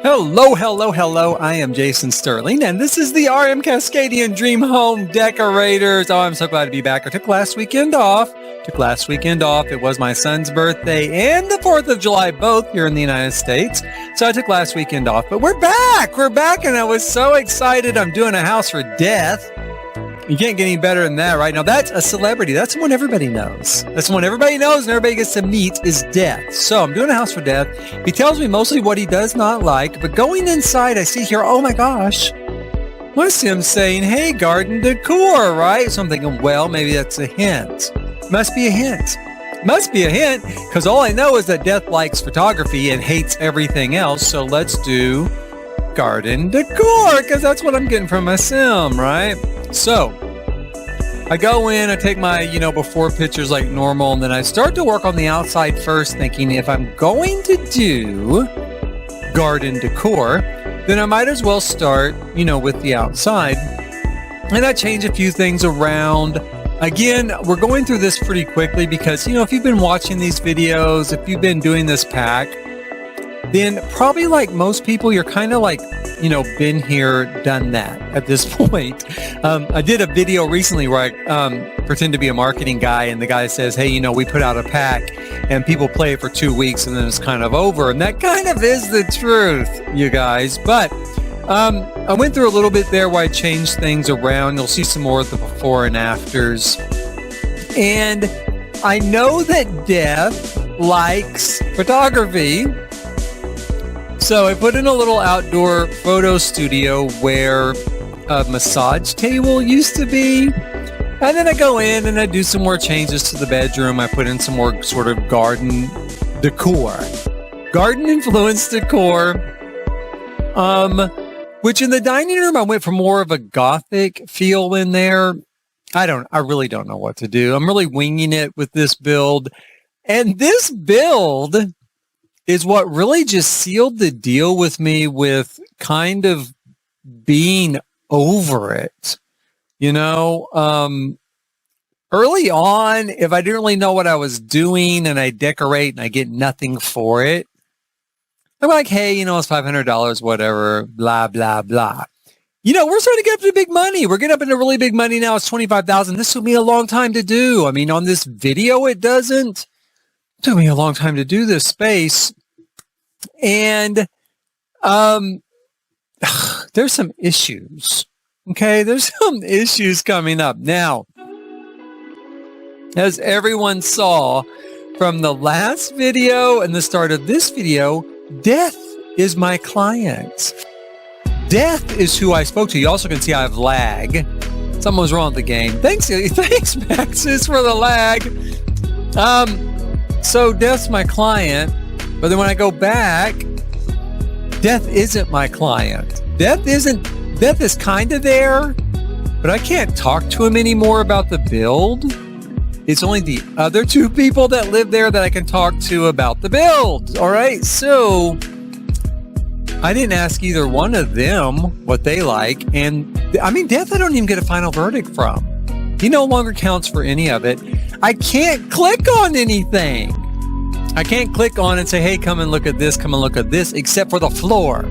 Hello, hello, hello. I am Jason Sterling, and this is the RM Cascadian Dream Home Decorators. Oh, I'm so glad to be back. I took last weekend off. It was my son's birthday and the 4th of July, both here in the United States. So I took last weekend off, but we're back. And I was so excited. I'm doing a house for death. You can't get any better than that, right? Now, that's a celebrity. That's one everybody knows. That's one everybody knows and everybody gets to meet is Death. So I'm doing a house for Death. He tells me mostly what he does not like, but going inside, I see here, oh my gosh, what's him saying, hey, garden decor, right? So I'm thinking, well, maybe that's a hint. Must be a hint, because all I know is that Death likes photography and hates everything else. So let's do garden decor, because that's what I'm getting from my sim, right? So I go in, I take my, before pictures like normal, and then I start to work on the outside first, thinking if I'm going to do garden decor, then I might as well start, with the outside. And I change a few things around. Again, we're going through this pretty quickly because, if you've been watching these videos, if you've been doing this pack, then probably like most people, you're kind of like, been here, done that at this point. I did a video recently where I pretend to be a marketing guy, and the guy says, hey, we put out a pack and people play it for 2 weeks and then it's kind of over. And that kind of is the truth, you guys. But I went through a little bit there where I changed things around. You'll see some more of the before and afters. And I know that Death likes photography. So I put in a little outdoor photo studio where a massage table used to be. And then I go in and I do some more changes to the bedroom. I put in some more sort of garden decor. Garden influenced decor. Which in the dining room, I went for more of a gothic feel in there. I really don't know what to do. I'm really winging it with this build. And this build is what really just sealed the deal with me with kind of being over it. Early on, if I didn't really know what I was doing and I decorate and I get nothing for it, I'm like, hey, it's $500, whatever, blah, blah, blah. We're starting to get up to big money. We're getting up into really big money now. It's $25,000. This took me a long time to do. I mean, on this video, it doesn't. It took me a long time to do this space. And there's some issues. Okay, there's some issues coming up. Now, as everyone saw from the last video and the start of this video, Death is my client. Death is who I spoke to. You also can see I have lag. Something was wrong with the game. Thanks, Maxis, for the lag. So Death's my client, but then when I go back, Death isn't my client. Death is kind of there, but I can't talk to him anymore about the build. It's only the other two people that live there that I can talk to about the build. All right, so I didn't ask either one of them what they like. And I mean, Death, I don't even get a final verdict from. He no longer counts for any of it. I can't click on anything. I can't click on and say, hey, come and look at this, except for the floor.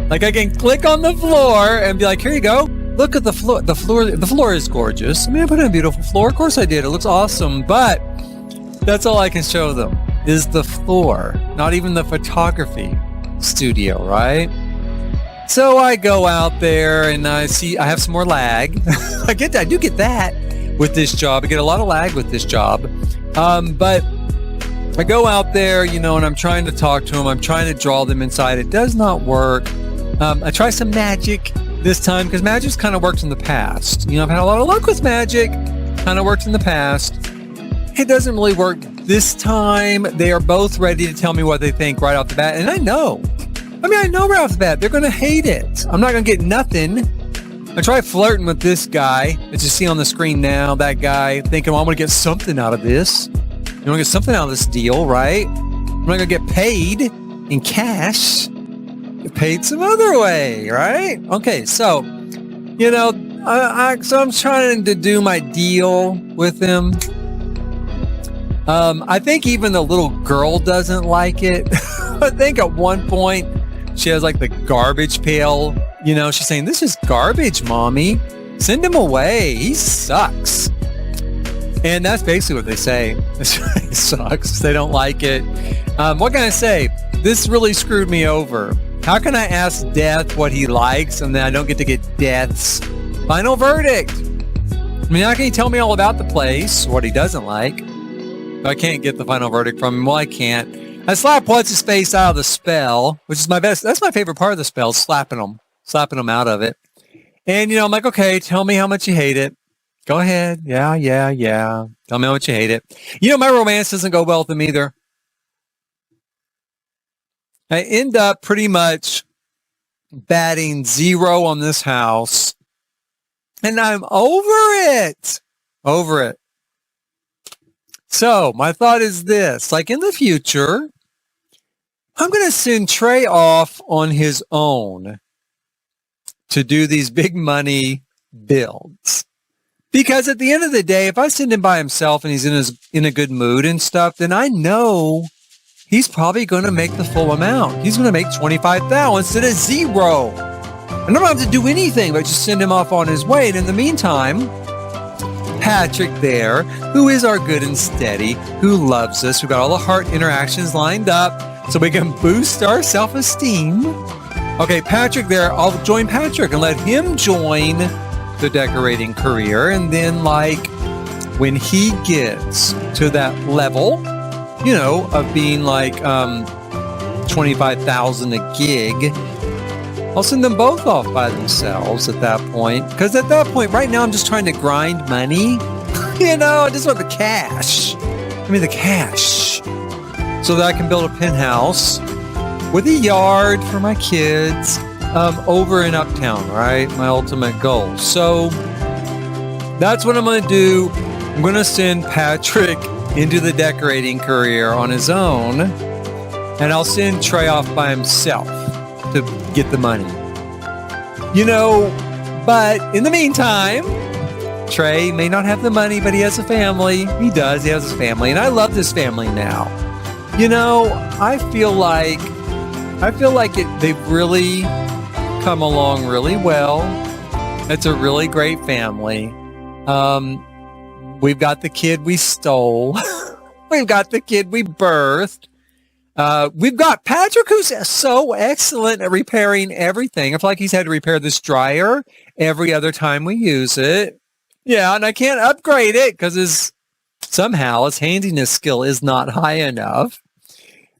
Like I can click on the floor and be like, here you go. Look at the floor. The floor is gorgeous. I mean, I put in a beautiful floor. Of course I did. It looks awesome. But that's all I can show them is the floor, not even the photography studio, right? So I go out there and I have some more lag. I do get that with this job. I get a lot of lag with this job. But I go out there, and I'm trying to talk to them. I'm trying to draw them inside. It does not work. I try some magic this time because magic's kind of worked in the past. I've had a lot of luck with magic. Kind of worked in the past. It doesn't really work this time. They are both ready to tell me what they think right off the bat. And I know right off the bat, they're going to hate it. I'm not going to get nothing. I try flirting with this guy that you see on the screen now, that guy, thinking, well, I'm going to get something out of this. You want to get something out of this deal, right? I'm not going to get paid in cash. Get paid some other way, right? Okay, so, so I'm trying to do my deal with him. I think even the little girl doesn't like it. I think at one point She has like the garbage pail. You know, she's saying, this is garbage, Mommy. Send him away. He sucks. And that's basically what they say. He sucks. They don't like it. What can I say? This really screwed me over. How can I ask Death what he likes and then I don't get to get Death's final verdict? I mean, how can he tell me all about the place, what he doesn't like? I can't get the final verdict from him. Well, I can't. I slap what's his face out of the spell, which is my best. That's my favorite part of the spell, slapping him out of it. And, you know, I'm like, okay, tell me how much you hate it. Go ahead. Yeah. Tell me how much you hate it. You know, my romance doesn't go well with him either. I end up pretty much batting 0 on this house. And I'm over it. So my thought is this, like in the future, I'm going to send Trey off on his own to do these big money builds. Because at the end of the day, if I send him by himself and he's in a good mood and stuff, then I know he's probably going to make the full amount. He's going to make $25,000 instead of 0. I don't have to do anything but just send him off on his way. And in the meantime, Patrick there, who is our good and steady, who loves us, who got all the heart interactions lined up so we can boost our self-esteem. Okay, Patrick there, I'll join Patrick and let him join the decorating career. And then like when he gets to that level, you know, of being like $25,000 a gig, I'll send them both off by themselves at that point. Because at that point, right now, I'm just trying to grind money. You know, I just want the cash. Give me the cash. So that I can build a penthouse with a yard for my kids over in Uptown, right? My ultimate goal. So that's what I'm going to do. I'm going to send Patrick into the decorating career on his own. And I'll send Trey off by himself to get the money. You know, but in the meantime, Trey may not have the money, but he has a family. He does. He has his family. And I love this family now. You know, I feel like they've really come along really well. It's a really great family. We've got the kid we stole. We've got the kid we birthed. We've got Patrick, who's so excellent at repairing everything. I feel like he's had to repair this dryer every other time we use it. Yeah, and I can't upgrade it because somehow his handiness skill is not high enough.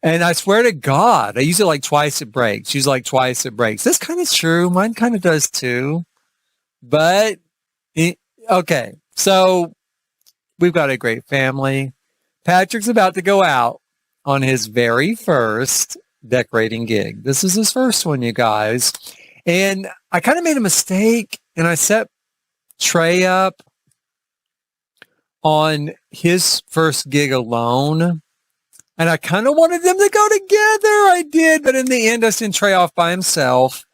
And I swear to God, I use it like twice it breaks. That's kind of true. Mine kind of does too. But, okay, so we've got a great family. Patrick's about to go out on his very first decorating gig. This is his first one, you guys. And I kind of made a mistake, and I set Trey up on his first gig alone. And I kind of wanted them to go together. I did, but in the end, I sent Trey off by himself.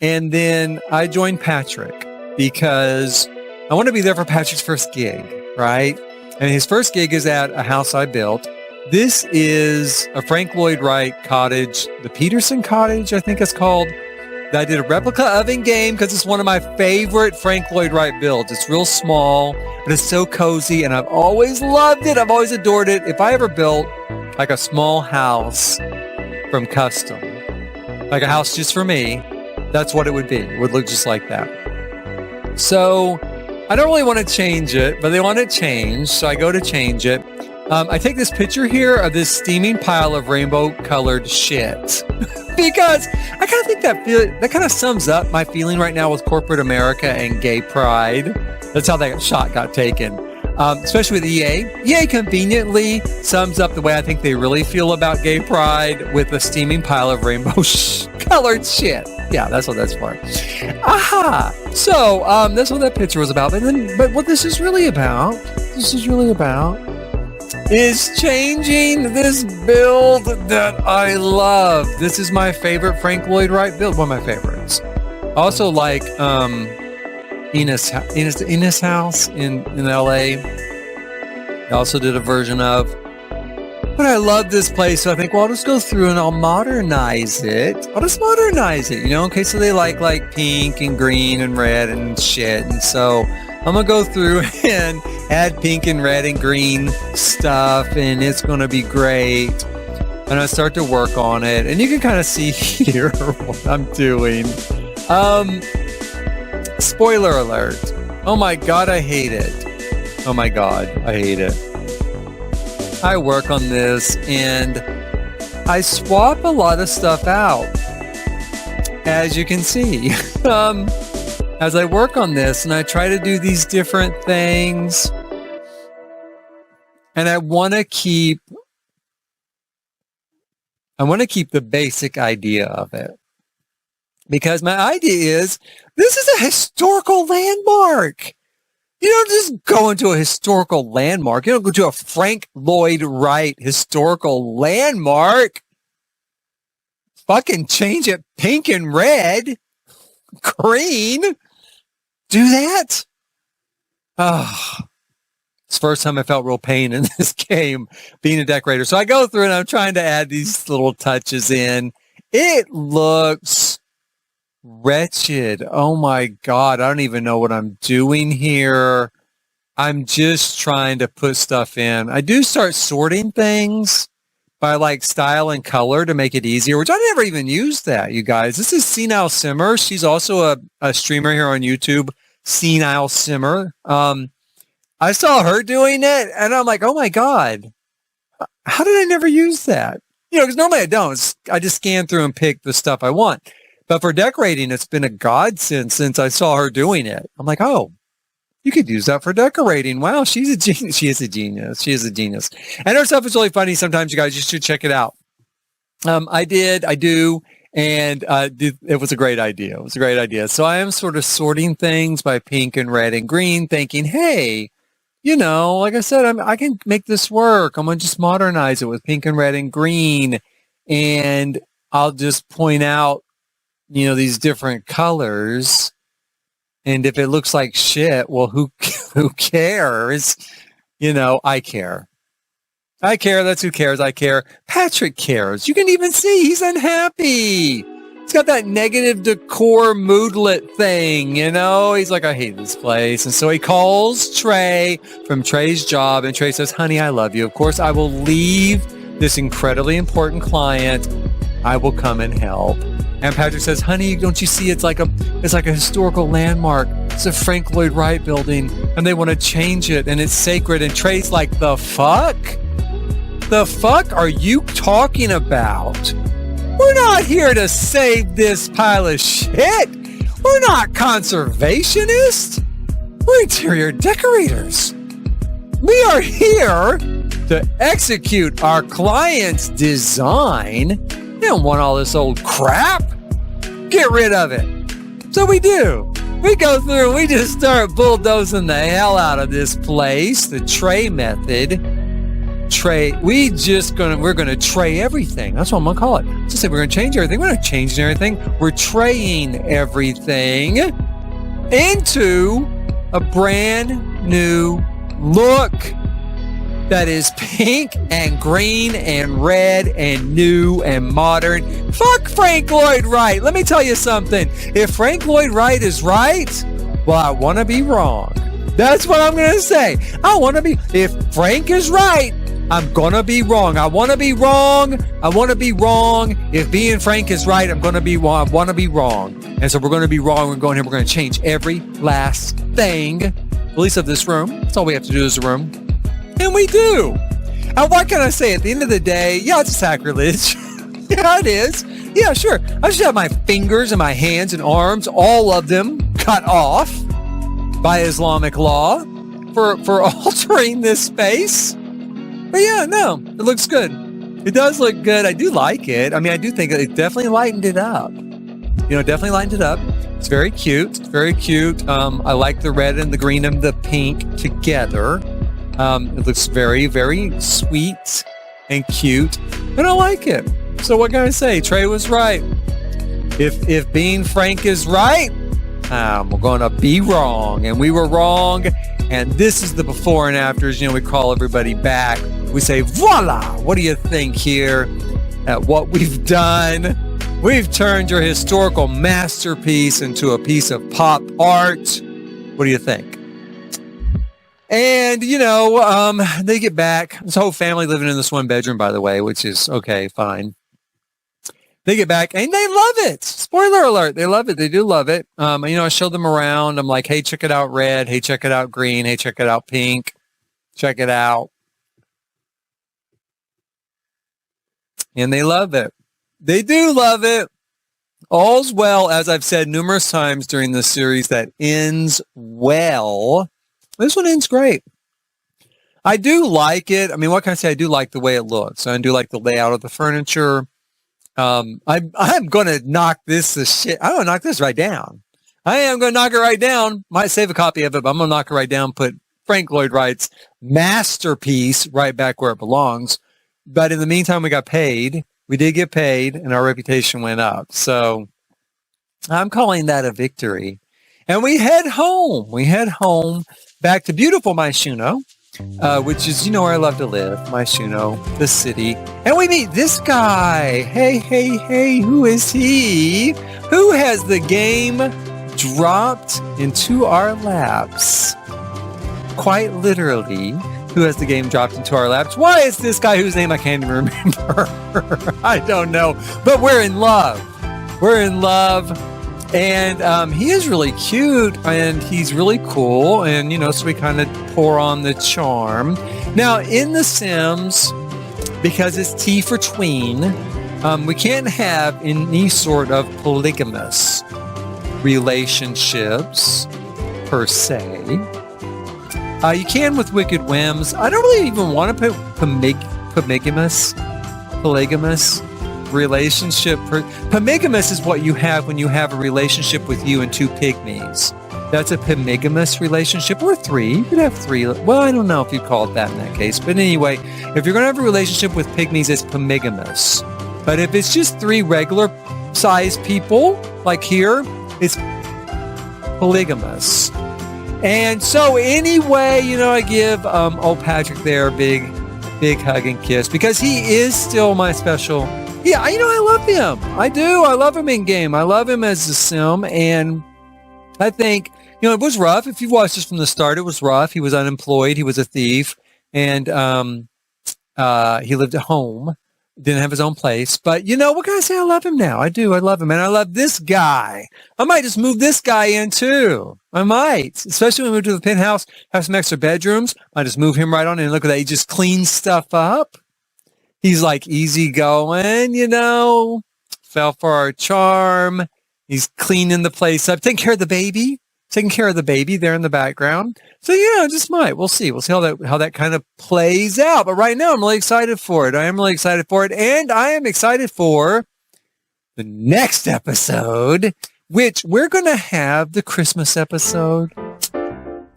And then I joined Patrick because I want to be there for Patrick's first gig, right? And his first gig is at a house I built. This is a Frank Lloyd Wright cottage, the Peterson Cottage, I think it's called. I did a replica of in game because it's one of my favorite Frank Lloyd Wright builds. It's real small, but it's so cozy, and I've always loved it. I've always adored it. If I ever built like a small house from custom, like a house just for me, that's what it would be. It would look just like that. So I don't really want to change it, but they want it changed, so I go to change it. I take this picture here of this steaming pile of rainbow-colored shit because I kind of think that kind of sums up my feeling right now with corporate America and gay pride. That's how that shot got taken, especially with EA. EA conveniently sums up the way I think they really feel about gay pride with a steaming pile of rainbow-colored shit. Yeah, that's what that's for. Aha! So that's what that picture was about. But what this is really about is changing this build that I love. This is my favorite Frank Lloyd Wright build, one of my favorites. Also like Enos House in LA. I also did a version of. But I love this place, so I think, well, I'll just go through and I'll modernize it. Okay, so they like pink and green and red and shit. And so I'm going to go through and add pink and red and green stuff, and it's going to be great. And I start to work on it, and you can kind of see here what I'm doing. Spoiler alert. Oh my God, I hate it. Oh my God, I hate it. I work on this and I swap a lot of stuff out, as you can see. As I work on this and I try to do these different things, and I want to keep the basic idea of it. Because my idea is, this is a historical landmark. You don't just go into a historical landmark. You don't go to a Frank Lloyd Wright historical landmark. Fucking change it pink and red. Green. Do that? Oh, it's the first time I felt real pain in this game, being a decorator. So I go through and I'm trying to add these little touches in. It looks wretched. Oh my God. I don't even know what I'm doing here. I'm just trying to put stuff in. I do start sorting things by like style and color to make it easier, which I never even used that, you guys. This is Senile Simmer. She's also a streamer here on YouTube, Senile Simmer. I saw her doing it and I'm like, oh my God, how did I never use that? Because normally I don't. I just scan through and pick the stuff I want. But for decorating, it's been a godsend since I saw her doing it. I'm like, oh, you could use that for decorating. Wow, she's a genius. She is a genius. She is a genius. And her stuff is really funny. Sometimes, you guys, you should check it out. I do, and it was a great idea. It was a great idea. So I am sort of sorting things by pink and red and green, thinking, hey, like I said, I can make this work. I'm going to just modernize it with pink and red and green. And I'll just point out, these different colors. And if it looks like shit, well, who cares? I care. I care. That's who cares. I care. Patrick cares. You can even see he's unhappy. He's got that negative decor moodlet thing, He's like, I hate this place. And so he calls Trey from Treys Job, and Trey says, honey, I love you. Of course, I will leave this incredibly important client. I will come and help. And Patrick says, honey, don't you see it's like a historical landmark. It's a Frank Lloyd Wright building, and they want to change it, and it's sacred. And Trey's like, the fuck? The fuck are you talking about? We're not here to save this pile of shit. We're not conservationists. We're interior decorators. We are here to execute our client's design. You don't want all this old crap. Get rid of it. So we do. We go through and we just start bulldozing the hell out of this place. The Trey method. We're gonna Trey everything. That's what I'm gonna call it. Just say we're gonna change everything. We're not changing everything. We're Treying everything into a brand new look that is pink and green and red and new and modern. Fuck Frank Lloyd Wright. Let me tell you something. If Frank Lloyd Wright is right, well, I want to be wrong. That's what I'm going to say. If Frank is right, I'm going to be wrong. I want to be wrong. If being Frank is right, I'm going to be wrong. I want to be wrong. And so we're going to be wrong. We're going here. We're going to change every last thing, at least of this room. That's all we have to do is a room. And we do. And what can I say? At the end of the day, yeah, it's sacrilege. Yeah, it is. Yeah, sure. I should have my fingers and my hands and arms, all of them, cut off by Islamic law for altering this space. But yeah, no, it looks good. It does look good. I do like it. I do think it definitely lightened it up. Definitely lightened it up. It's very cute. I like the red and the green and the pink together. It looks very, very sweet and cute, and I like it. So what can I say? Trey was right. If being Frank is right, we're going to be wrong, and we were wrong. And this is the before and afters. We call everybody back we say, voila! What do you think here at what we've done? We've turned your historical masterpiece into a piece of pop art. What do you think? And, they get back. This whole family living in this one bedroom, by the way, which is okay, fine. They get back and they love it. Spoiler alert. They love it. They do love it. I show them around. I'm like, hey, check it out red. Hey, check it out green. Hey, check it out pink. Check it out. And they love it. They do love it. All's well, as I've said numerous times during this series, that ends well. This one ends great. I do like it. I mean, what can I say? I do like the way it looks. I do like the layout of the furniture. I'm going to knock this right down. I am going to knock it right down. Might save a copy of it, but I'm going to knock it right down, put Frank Lloyd Wright's masterpiece right back where it belongs. But in the meantime, we got paid. We did get paid, and our reputation went up. So I'm calling that a victory. And we head home. We head home back to beautiful Myshuno, which is, where I love to live, Myshuno, the city. And we meet this guy. Hey, who is he? Who has the game dropped into our laps? Quite literally, who has the game dropped into our laps? Why is this guy whose name I can't even remember? I don't know. But we're in love. We're in love. And he is really cute, and he's really cool, and, so we kind of pour on the charm. Now, in The Sims, because it's T for tween, we can't have any sort of polygamous relationships, per se. You can with Wicked Whims. I don't really even want to put polygamous relationship. Polygamous is what you have when you have a relationship with you and two pygmies. That's a polygamous relationship, or three. You could have three. Well, I don't know if you'd call it that in that case. But anyway, if you're going to have a relationship with pygmies, it's polygamous. But if it's just three regular sized people, like here, it's polygamous. And so anyway, I give old Patrick there a big hug and kiss, because he is still my special. Yeah, I love him. I do. I love him in game. I love him as a sim. And I think, it was rough. If you watched this from the start, it was rough. He was unemployed. He was a thief. And he lived at home. Didn't have his own place. But, what can I say? I love him now. I do. I love him. And I love this guy. I might just move this guy in, too. I might. Especially when we move to the penthouse, have some extra bedrooms. I just move him right on in. Look at that. He just cleans stuff up. He's like easygoing, fell for our charm. He's cleaning the place up, taking care of the baby there in the background. So, just might. We'll see. We'll see how that kind of plays out. But right now, I'm really excited for it. I am really excited for it. And I am excited for the next episode, which we're going to have the Christmas episode.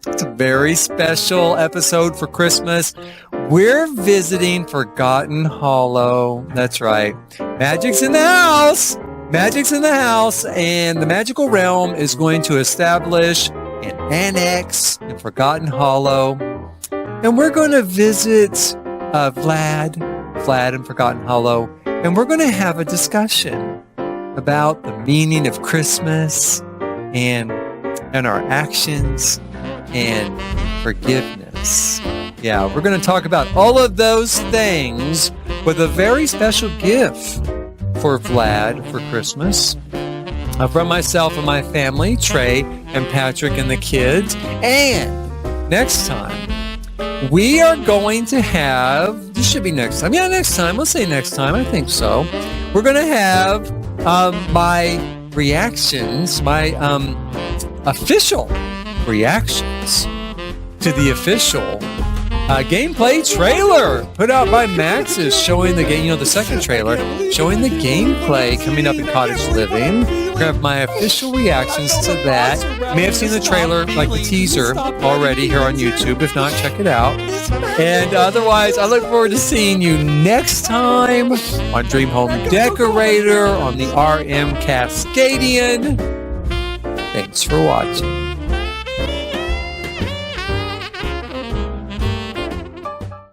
It's a very special episode for Christmas. We're visiting Forgotten Hollow. That's right. Magic's in the house. Magic's in the house. And the magical realm is going to establish an annex in Forgotten Hollow. And we're going to visit Vlad in Forgotten Hollow. And we're going to have a discussion about the meaning of Christmas and our actions and forgiveness. Yeah, we're going to talk about all of those things with a very special gift for Vlad for Christmas from myself and my family, Trey and Patrick and the kids. And next time, we are going to have, this should be next time. Yeah, next time. Let's say next time. I think so. We're going to have my reactions, my official reactions to the official gameplay trailer put out by Maxis, showing the game, the second trailer, showing the gameplay coming up in Cottage Living. We're gonna have my official reactions to that. You may have seen the trailer, like the teaser, already here on YouTube. If not, check it out. And otherwise, I look forward to seeing you next time on Dream Home Decorator on the RM Cascadian. Thanks for watching.